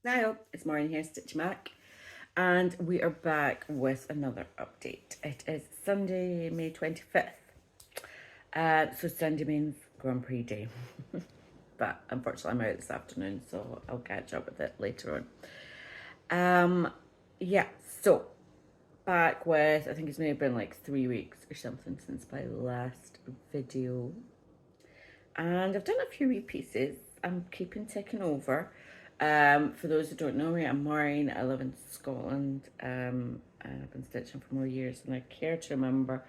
Now, it's Maureen here, Stitch Mac, and we are back with another update. It is Sunday, May 25th. So Sunday means Grand Prix Day. But unfortunately, I'm out this afternoon, so I'll catch up with it later on. Yeah, so back with, I think it's maybe been like 3 weeks or something since my last video. And I've done a few repieces. I'm keeping ticking over. For those who don't know me, I'm Maureen. I live in Scotland. And I've been stitching for more years than I care to remember.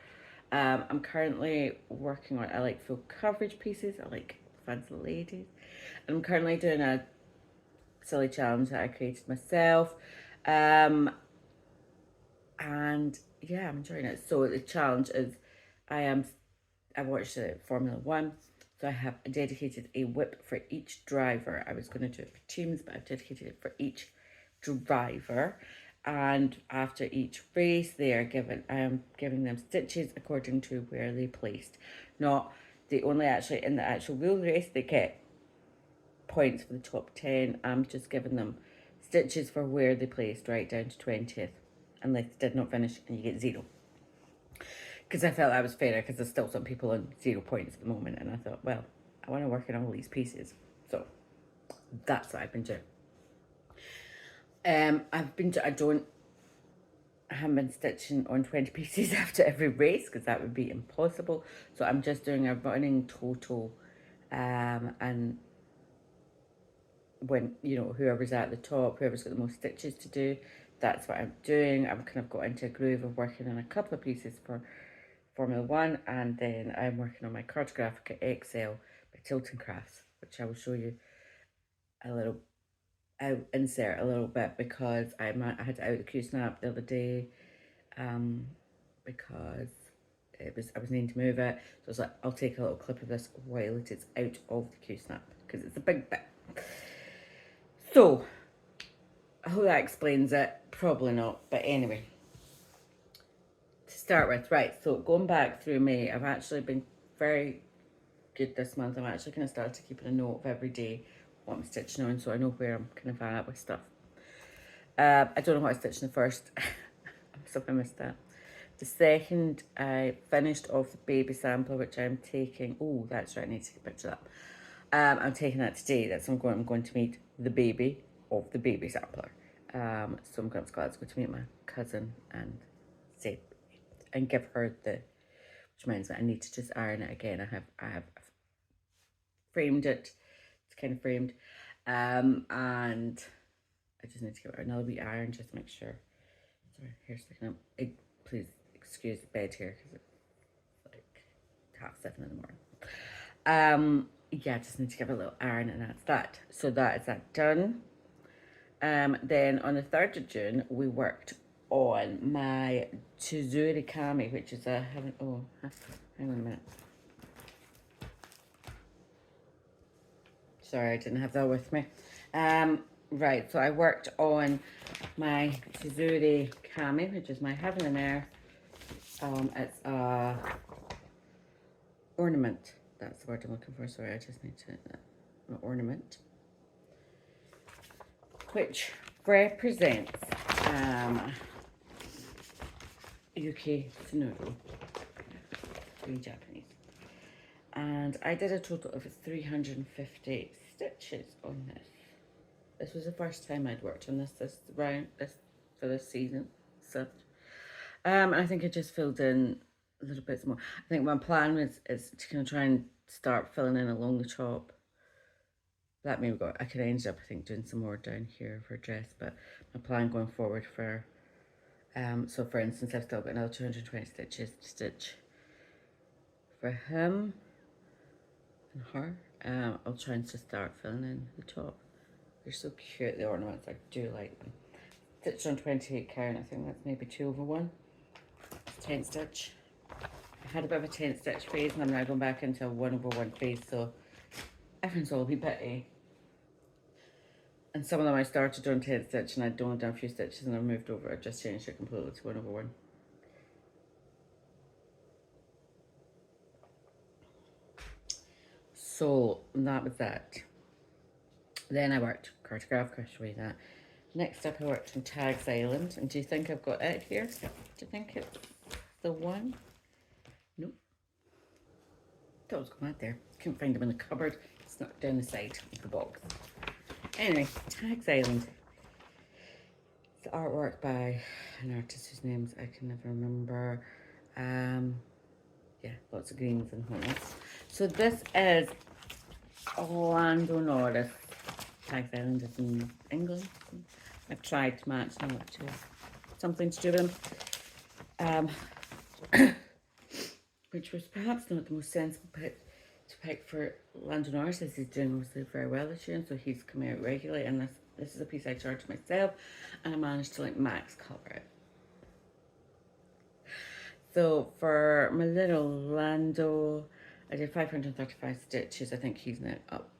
I'm currently working on, I like full coverage pieces. I like fancy ladies. And I'm currently doing a silly challenge that I created myself. And yeah, I'm enjoying it. So the challenge is I watched Formula One. So I have dedicated a WIP for each driver. I was going to do it for teams, but I've dedicated it for each driver. And after each race, I am giving them stitches according to where they placed. Not they only actually in the actual wheel race they get points for the top 10. I'm just giving them stitches for where they placed, right down to 20th, unless they did not finish, and you get 0. Because I felt that was fairer, because there's still some people on 0 points at the moment, and I thought, well, I want to work on all these pieces, so that's what I've been doing. I haven't been stitching on 20 pieces after every race, because that would be impossible. So I'm just doing a running total, and when, you know, whoever's at the top, whoever's got the most stitches to do, that's what I'm doing. I've kind of got into a groove of working on a couple of pieces for Formula One, and then I'm working on my Cartographica XL by Tilton Crafts, which I will show you a little. I'll insert a little bit because I had to out the Q-snap the other day, because I was needing to move it. So I was like, I'll take a little clip of this while it is out of the Q-snap, because it's a big bit. So I hope that explains it. Probably not, but anyway. To start with, right, so going back through May, I've actually been very good this month. I'm actually going to start keeping a note of every day what I'm stitching on, so I know where I'm kind of at with stuff. I don't know what I stitched in the first. I'm sorry I missed that. The second, I finished off the baby sampler, which I'm taking. Oh, that's right, I need to take a picture of that. I'm taking that today. I'm going to meet the baby of the baby sampler. So I'm going to Glasgow to meet my cousin and say and give her which means that I need to just iron it again. I have framed it. It's kind of framed, and I just need to give it another wee iron just to make sure. Sorry, hair's sticking up. Please excuse the bed here because it's like 7:30 in the morning. Yeah, I just need to give it a little iron, and that's that. So that is that done. Then on the 3rd of June, we worked on my Chizuri Kami, which is hang on a minute. Sorry, I didn't have that with me. Right, so I worked on my Chizuri Kami, which is my Heaven and Earth. It's a ornament. That's the word I'm looking for. Sorry, I just need to an ornament, which represents UK Tsunodo, in Japanese. And I did a total of 350 stitches on this. This was the first time I'd worked on this for this season. So, and I think I just filled in a little bit more. I think my plan is to kind of try and start filling in along the top. That maybe I could end up, I think, doing some more down here for a dress, but my plan going forward for, so for instance, I've still got another 220 stitches to stitch for him and her. I'll try and just start filling in the top. They're so cute, the ornaments. I do like them. Stitched on 28 count. I think that's maybe 2/1. 10 stitch. I had a bit of a 10 stitch phase, and I'm now going back into a 1/1 phase, so everyone's all a wee bit. And some of them I started doing 10 stitch, and I'd only done a few stitches, and I moved over. I just changed it completely to 1/1. So that was that. Then I worked Cartographica, I'll show you that. Next up, I worked on Tags Island. And do you think I've got it here? Do you think it's the one? Nope. Thought it was going out there. Couldn't find them in the cupboard. Snuck down the side of the box. Anyway, Tags Island. It's artwork by an artist whose names I can never remember. Yeah, lots of greens and whatnot. So this is Orlando Norris. Tags Island is in England. I've tried to match something to do with them. Which was perhaps not the most sensible pick to pick for Orlando Norris, as he's doing obviously very well this year, and so he's coming out regularly. And this is a piece I charged myself, and I managed to like max color it. So for my little Orlando, I did 535 stitches. I think he's now up.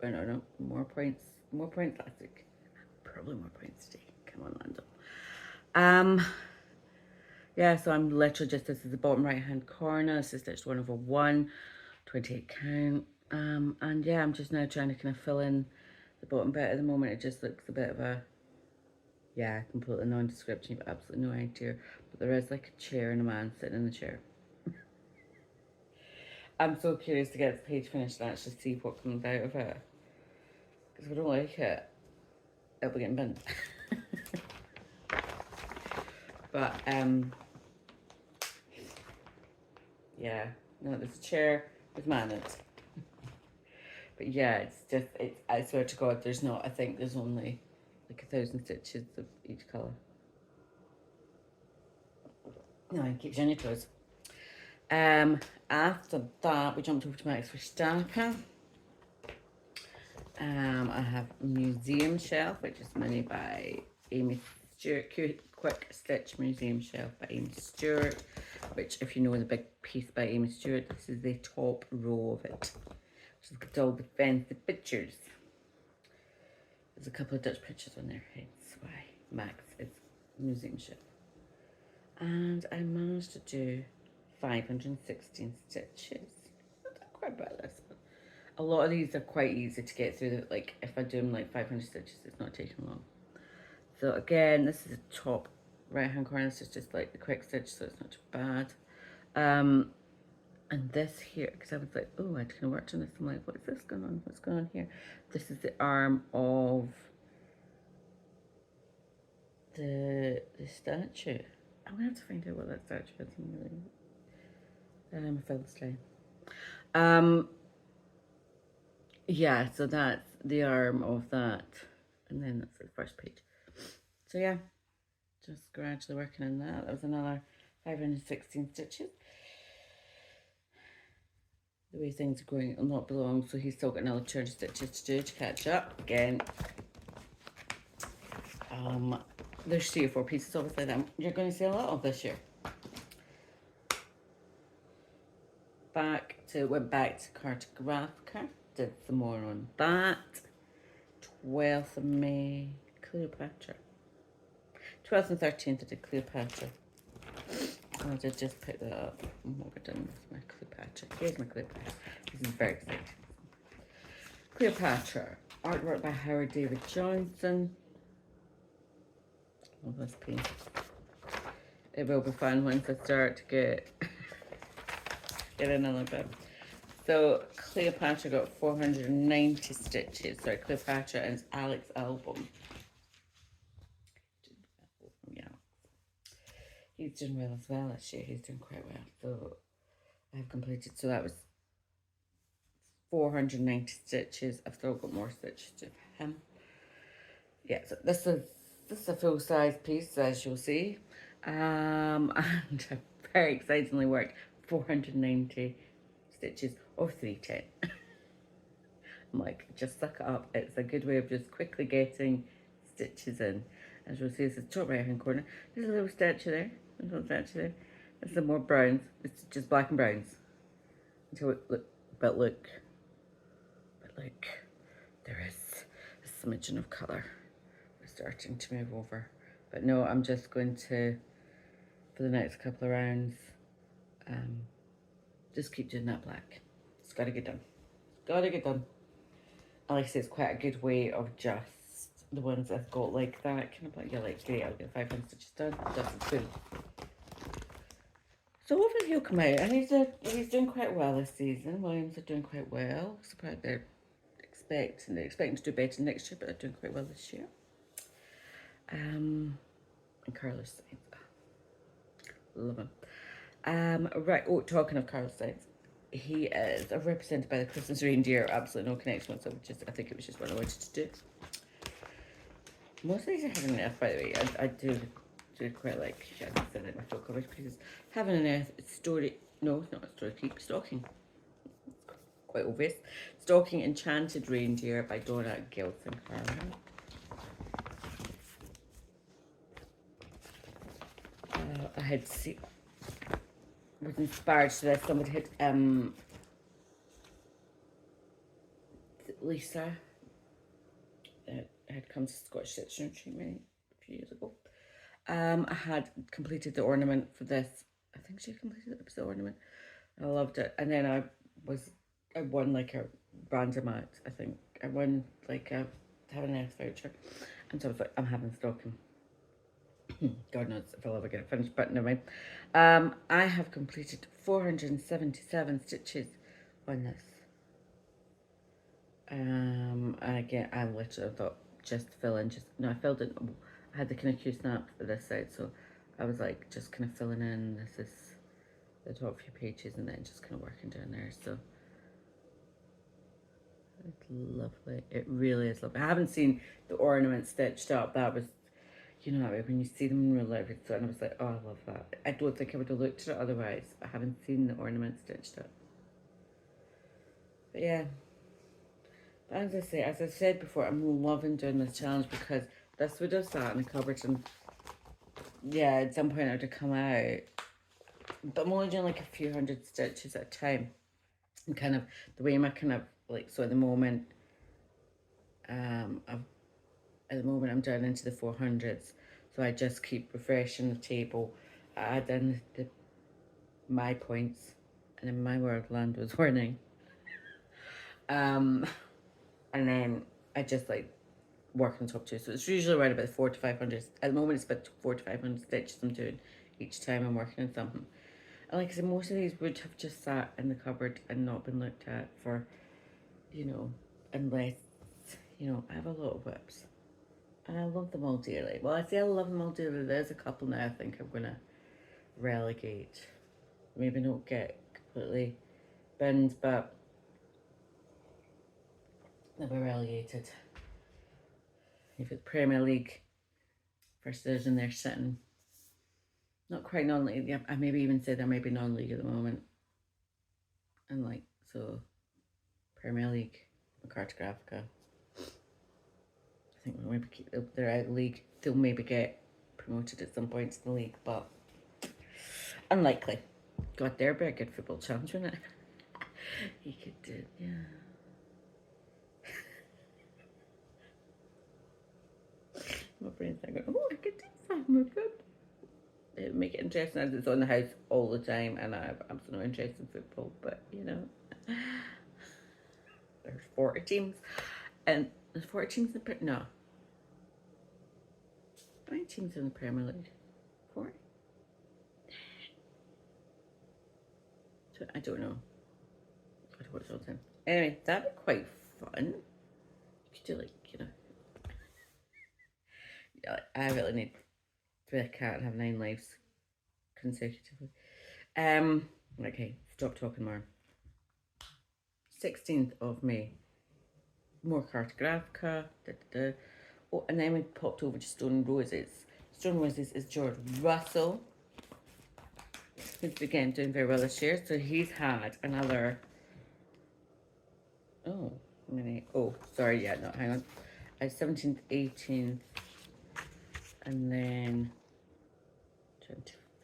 I don't know, more points last week. Probably more points today. Come on, Lando. Yeah, so I'm literally just, this is the bottom right hand corner. This is stitched 1/1, 28 count. And yeah, I'm just now trying to kind of fill in the bottom bit. At the moment, it just looks a bit of a, yeah, completely nondescript. You've absolutely no idea. But there is like a chair and a man sitting in the chair. I'm so curious to get the page finished and actually see what comes out of it. Because if I don't like it, it'll be getting binned. But, yeah, no, there's a chair with man in it. But yeah, it's just, I swear to God, there's not, I think there's only like 1,000 stitches of each colour. No, it keeps you on your toes. After that, we jumped over to Max Verstappen. I have Museum Shelf, which is made by Amy Stewart. Quick Stitch Museum Shelf by Amy Stewart, which, if you know the big piece by Amy Stewart, this is the top row of it, which has got all the fancy pictures. There's a couple of Dutch pictures on there, hence why Max is Museum Shelf. And I managed to do 516 stitches. Not that quite bad, this, but a lot of these are quite easy to get through. Like if I do them like 500 stitches, it's not taking long. So again, this is the top right hand corner. This is just like the quick stitch, so it's not too bad. And this here, because I was like, oh, I'd kind of worked on this. I'm like, what's this going on? What's going on here? This is the arm of the statue. I'm gonna have to find out what that statue is. I'm really, yeah, so that's the arm of that, and then that's the first page. So yeah, just gradually working on that. That was another 516 stitches. The way things are going, it'll not be long, so he's still got another 200 stitches to do to catch up again. There's 3 or 4 pieces obviously that you're going to see a lot of this year. Went back to Cartographica, did some more on that. 12th of May, Cleopatra. 12th and 13th I did Cleopatra. I did just pick that up. And what we're done with my Cleopatra. Here's my Cleopatra. This is very exciting. Cleopatra. Artwork by Howard David Johnson. Love this piece. It will be fun once I start to get another bit. So Cleopatra got 490 stitches. Sorry, Cleopatra and Alex album. Yeah. He's doing well as well this year. He's doing quite well. So I've completed, so that was 490 stitches. I've still got more stitches to him. Yeah, so this is a full size piece, as you'll see. And I've very excitingly worked 490 stitches of 310. I'm like, just suck it up. It's a good way of just quickly getting stitches in. As you'll see, this is the top right hand corner. There's a little statue there. There's a little statue there. There's some more browns. It's just black and browns. Until it look, there is a smidgen of colour. We're starting to move over. But no, I'm just going to, for the next couple of rounds, just keep doing that black. It's got to get done. Got to get done. like I say, it's quite a good way of just the ones I've got like that kind of like, you're like, great, I'll get 500 stitches done. That's good. So hopefully he'll come out, and he's doing quite well this season. Williams are doing quite well. Surprised they're expecting to do better next year, but they're doing quite well this year. And Carlos Sainz, love him. Right. Oh, talking of Carlos Sainz, he is represented by the Christmas reindeer. Absolutely no connection whatsoever. I think it was just what I wanted to do. Most of these are having an F, by the way. I do quite like, I said it in my full coverage because having an F story. No, it's not a story. Keep stalking. Quite obvious. Stalking Enchanted Reindeer by Donna Gilson Carmen. I had was inspired to this. Somebody had Lisa had come to Scottish Stitching Treatment a few years ago. I had completed the ornament for this. I think she completed the ornament. I loved it. And then I won like a random act. I think I won like a have an S voucher. And so I was like, I'm having stocking. God knows if I'll ever get it finished, but never mind. I have completed 477 stitches on this. And again, I literally thought just fill in, I filled in. I had the kind of Q-snap for this side, so I was like just kind of filling in. This is the top few pages, and then just kind of working down there. So it's lovely. It really is lovely. I haven't seen the ornament stitched up. That was, you know, when you see them in real life, and I was like, oh, I love that. I don't think I would have looked at it otherwise. I haven't seen the ornament stitched up. But yeah. But as I said before, I'm loving doing this challenge because this would have sat in the cupboard and yeah, at some point it would have come out. But I'm only doing like a few hundred stitches at a time. And kind of the way my kind of like, so at the moment, I'm down into the 400s. So I just keep refreshing the table, add in my points, and then my world land was winning. And then I just like work on top two. So it's usually around about 400 to 500. At the moment, it's about 400 to 500 stitches I'm doing each time I'm working on something. And like I said, most of these would have just sat in the cupboard and not been looked at for, you know, unless, you know, I have a lot of WIPs. And I love them all dearly. Well, I say I love them all dearly. There's a couple now I think I'm going to relegate. Maybe not get completely binned, but they'll be relegated. If it's Premier League, first division, they're sitting not quite non-league. Yeah, I maybe even say they're maybe non-league at the moment. And like, so Premier League, Cartographica. I think we'll maybe they're out of the league. They'll maybe get promoted at some point to the league, but unlikely. God, there'd be a good football challenge, wouldn't it? You could do, yeah. My brain's like, oh, I could do something with it. It would make it interesting as it's on the house all the time, and I have absolutely no interest in football, but you know, there's 40 teams, and there's 40 teams in the no. How many teams in the Premier League? 40? I don't know. I don't watch all the time. Anyway, that'd be quite fun. You could do like, you know. Yeah, I really need to be a cat and have 9 lives consecutively. Okay, stop talking more. 16th of May. More Cartographica. Oh, and then we popped over to Stone Roses. Stone Roses is George Russell, who's again doing very well this year. So he's had another. Oh, how many? Oh, sorry, yeah, no, hang on. 17th, 18th, and then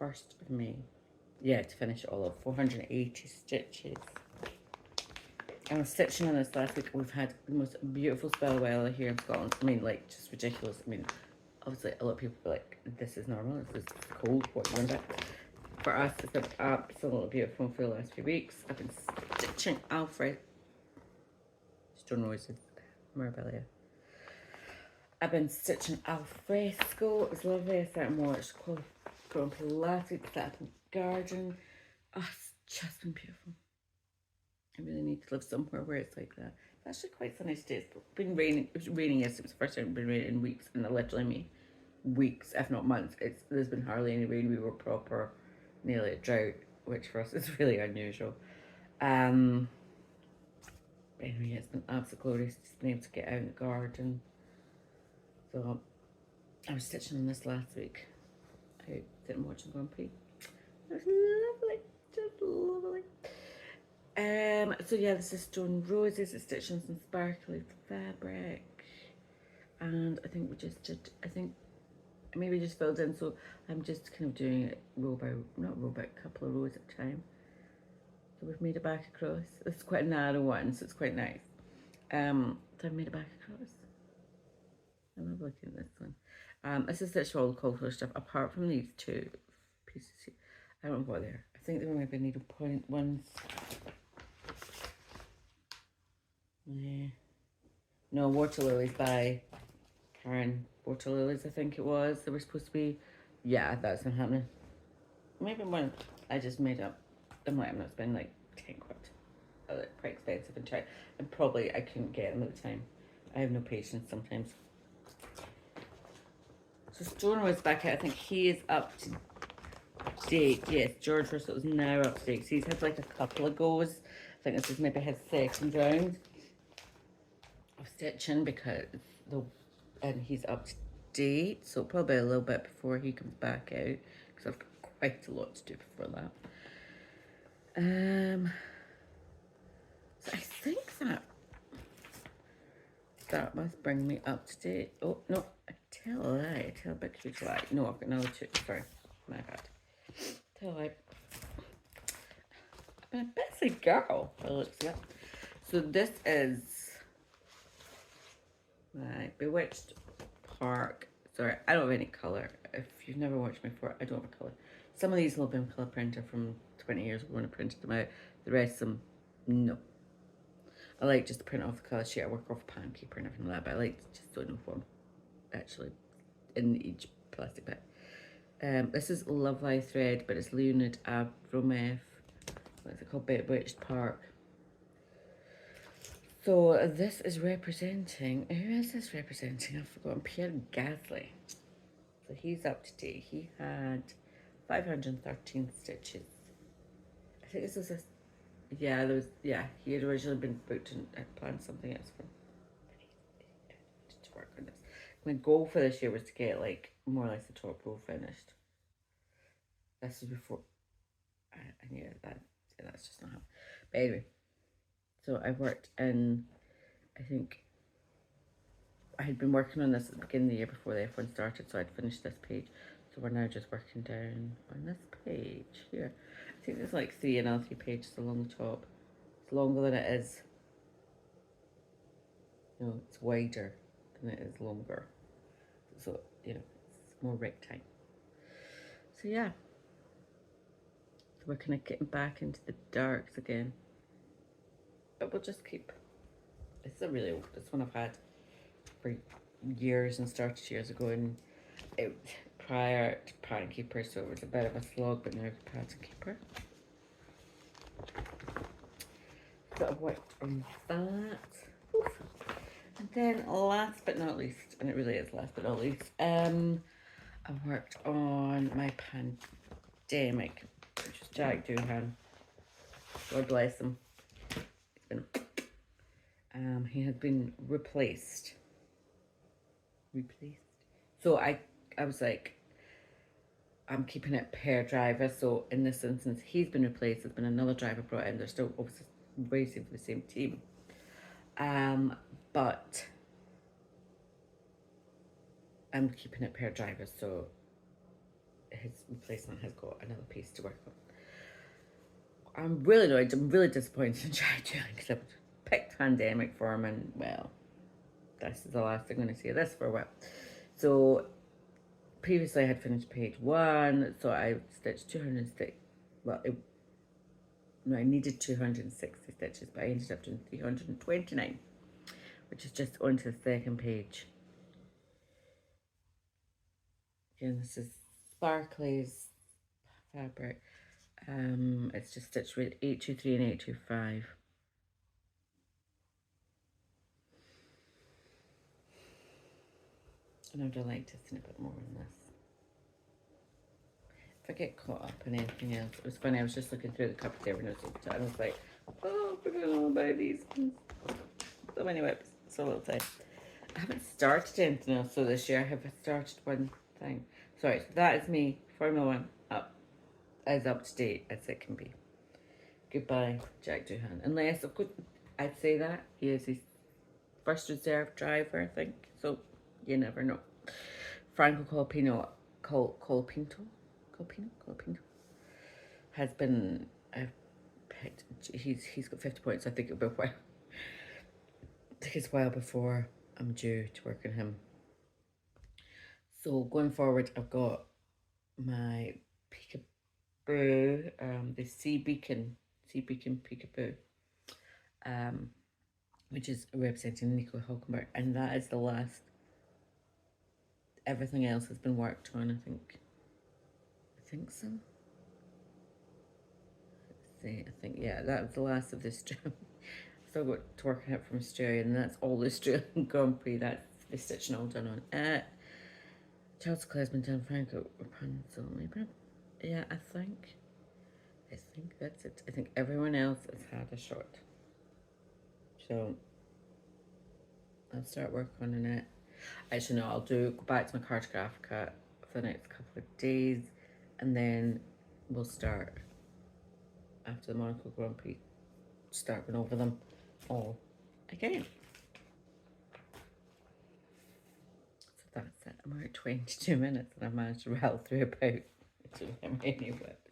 21st of May. Yeah, to finish it all up, 480 stitches. I was stitching on this last week. We've had the most beautiful spell weather here in Scotland. I mean, like, just ridiculous. I mean, obviously, a lot of people be like, this is normal. This is cold. What you want it? For us, it's been absolutely beautiful for the last few weeks. I've been stitching Alfred Stone Roses Mirabilia. I've been stitching al fresco. It was lovely. I started more. It's called Grumpy last week. Set up in the garden. Oh, it's just been beautiful. I really need to live somewhere where it's like that. It's actually quite sunny today. It's been raining. It was raining yesterday. It was the first time it's been raining in weeks, and I literally mean weeks, if not months. There's been hardly any rain. We were proper, nearly a drought, which for us is really unusual. Anyway, it's been absolutely glorious. Just been able to get out in the garden. So I was stitching on this last weck. I didn't watch them Grumpy. It was lovely, just lovely. So yeah, this is Stone Roses. It's stitched on some sparkly fabric, and I think we just did. I think maybe just filled in. So I'm just kind of doing it row by, not row by, a couple of rows at a time. So we've made it back across. This is quite a narrow one, so it's quite nice. So I've made it back across. I love looking at this one. This is stitched all the cauliflower stuff, apart from these two pieces here. I don't know what they are. I think they were maybe needle point ones. Yeah. No, Water Lilies by Karen. Water Lilies, I think it was. They were supposed to be. Yeah, that's not happening. Maybe one I just made up. I'm not spending like 10 quid. They're quite expensive and probably I couldn't get them at the time. I have no patience sometimes. So Stone was back out. I think he is up to date. Yes, George Russell is now up to date. So he's had like a couple of goes. I think this is maybe his second round of stitching and he's up to date. So probably a little bit before he comes back out, because I've got quite a lot to do before that. So I think that must bring me up to date. Oh no, I tell a lie. I tell a big huge lie. No, I've got another two. Sorry, my bad. Tell a lie. I'm a busy girl by the looks of it. So this is my Bewitched Park. Sorry, I don't have any colour. If you've never watched me before, I don't have a colour. Some of these will have been colour printed from 20 years ago when I printed them out. The rest of them, no. I like just to print off the colour sheet. I work off pan paper and everything like that, but I like to just don't know what I'm actually in each plastic bag. This is Lovely Thread, but it's Leonid Avromov. What's it called? Bewitched Park. So this is representing, who is this representing? I've forgotten. Pierre Gasly. So he's up to date. He had 513 stitches. I think this was a, yeah, there was, yeah, he had originally been booked and had planned something else for him. To work on this. My goal for this year was to get like more or less the top row finished. This is before, and yeah, that's just not happening. But anyway, so I worked in, I think I had been working on this at the beginning of the year before the F1 started, so I'd finished this page. So we're now just working down on this page here. I think there's like 3 and 3 pages along the top. It's longer than it is. No, it's wider than it is longer. So, you know, it's more rectangle. So yeah. So we're kind of getting back into the darks again. But we'll just keep. It's a really old, this one I've had for years and started years ago, and it prior to Pattern Keeper, so it was a bit of a slog, but now Pattern Keeper. So I worked on that. Oof. And then last but not least, and it really is last but not least, I worked on my Pandemic, which is Jack Doohan. God bless him. He had been replaced. So I was like, I'm keeping it per driver. So in this instance, he's been replaced. There's been another driver brought in. They're still obviously racing for the same team. But I'm keeping it per driver. So his replacement has got another piece to work on. I'm really annoyed. I'm really disappointed in Jack because I've picked Pandemic for him, and well, this is the last I'm going to see of this for a while. So previously I had finished page 1, so I stitched 260. Well, I needed 260 stitches, but I ended up doing 329, which is just onto the second page. Again, this is Sparkly's fabric. It's just stitched with 823 and 825. And I would like to snip it more in this. If I get caught up in anything else, it was funny, I was just looking through the cupboard there when I was at the time. I was like, oh, I forgot all about these. So many WIPs, so little time. I haven't started anything else, so this year I have started one thing. Sorry, so that is me, Formula One, as up to date as it can be. Goodbye, Jack Doohan. Unless, of course, I'd say that. He is his first reserve driver, I think. So, you never know. Franco Colapinto has been picked. He's got 50 points. I think it'll be a while. I think it's a while before I'm due to work on him. So going forward, I've got my Peekaboo, the Sea Beacon Peekaboo, which is representing Nico Hulkenberg, and that is the last. Everything else has been worked on, I think so. Let's see, I think, yeah, that was the last of this job. Still got to work on it from Australia, and that's all the Australian Grand Prix. That's the stitching all done on. Charles Clare's been done, Franco Rapunzel, maybe. Yeah, I think that's it. I think everyone else has had a shot. So I'll start working on it. Actually, no, I'll go back to my Cartographica for the next couple of days, and then we'll start after the Monaco Grand Prix, start going over them all again. So that's it. I'm at 22 minutes, and I've managed to rattle through about many WIPs.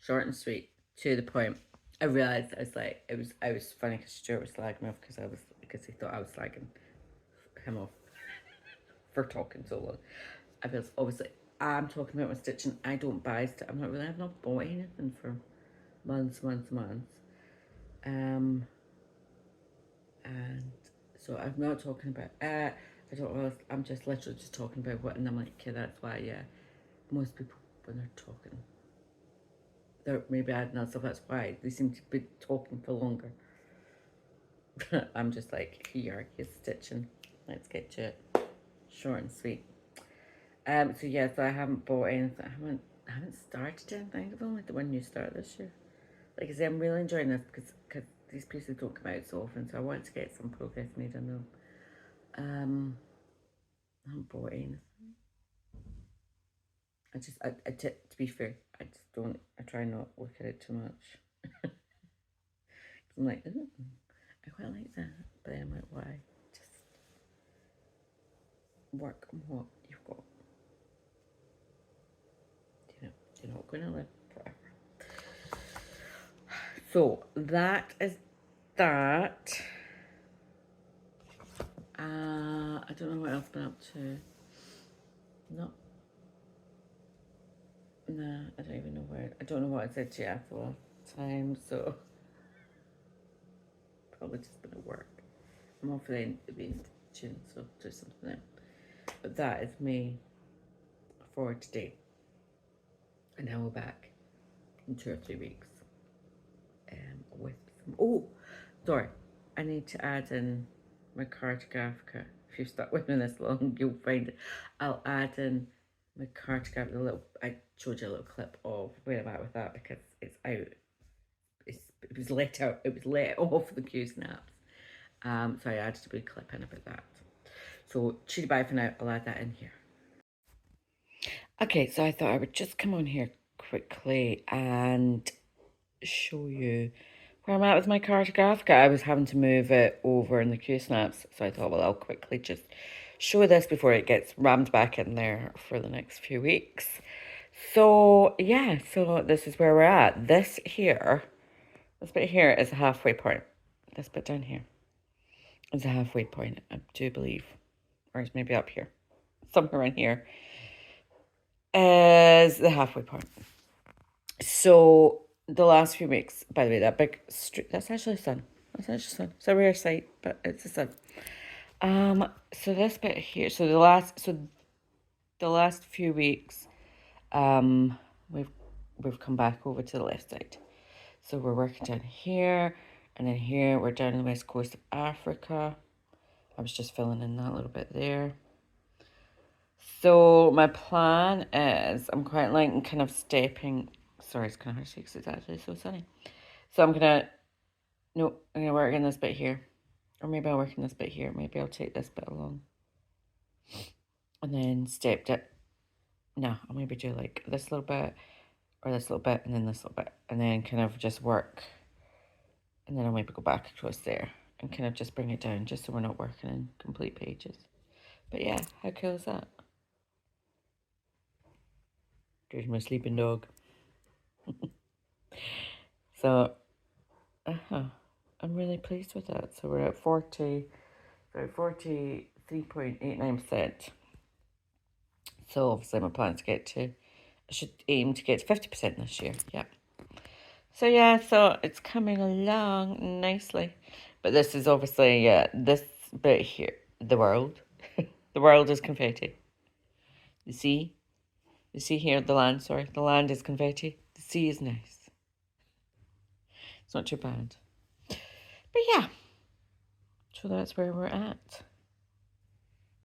Short and sweet, to the point. I realised I was funny because Stuart was slagging me off because he thought I was slagging him off for talking so long. I feel obviously I'm talking about my stitching. I don't buy stuff. I've not bought anything for months. And so I'm not talking about I don't know, I'm just literally just talking about what, and I'm like, okay, that's why, yeah, most people when they're talking, they're maybe adding on stuff. That's why they seem to be talking for longer. I'm just like, here, here's stitching. Let's get to it. Short and sweet. So yeah, so I haven't bought anything. I haven't started anything. I've only the one new start this year. Like I say, I'm really enjoying this because these pieces don't come out so often, so I want to get some progress made on them. I haven't bought anything. To be fair, I try not to look at it too much. I'm like, ooh, I quite like that, but then I'm like, why? Just work on what you've got. You're not going to live forever. So that is that. I don't know what else I've been up to. Nah, I don't even know where. I don't know what I said to you after the last time, so probably just been at work. I'm off for the end of June, so do something then. But that is me for today. And now we're back in 2 or 3 weeks. With some, oh, sorry, I need to add in my Cartographica. If you've stuck with me this long, you'll find it. I'll add in my Cartographica. I showed you a little clip of where I'm at with that because it's out. It was let out. It was let off the Q snaps. So I added a big clip in about that. So cheery bye for now. I'll add that in here. Okay, so I thought I would just come on here quickly and show you where I'm at with my Cartographica. I was having to move it over in the Q snaps, so I thought, well, I'll quickly just show this before it gets rammed back in there for the next few weeks. So yeah, so this is where we're at. This bit here is a halfway point. This bit down here is a halfway point, I do believe, or it's maybe up here, somewhere in here is the halfway point. So the last few weeks, by the way, that big streak, that's actually sun. It's not just sun. It's a rare sight, but it's the sun. So this bit here, so the last few weeks, we've come back over to the left side. So we're working down here, and then here we're down the west coast of Africa. I was just filling in that little bit there. So my plan is, I'm quite like kind of stepping, sorry, it's kind of hard to see because it's actually so sunny. So I'm gonna work in this bit here. Or maybe I'll work in this bit here. Maybe I'll take this bit along. And then stepped it. No, I'll maybe do like this little bit, or this little bit, and then this little bit. And then kind of just work. And then I'll maybe go back across there. And kind of just bring it down, just so we're not working in complete pages. But yeah, how cool is that? There's my sleeping dog. So, I'm really pleased with that. So we're at 43.89%. So obviously my plan is to get to, I should aim to get to 50% this year. Yeah. So yeah, so it's coming along nicely. But this is obviously, this bit here, the world. The world is confetti. The sea. You see here, the land, sorry. The land is confetti. The sea is nice. It's not too bad. But yeah. So that's where we're at.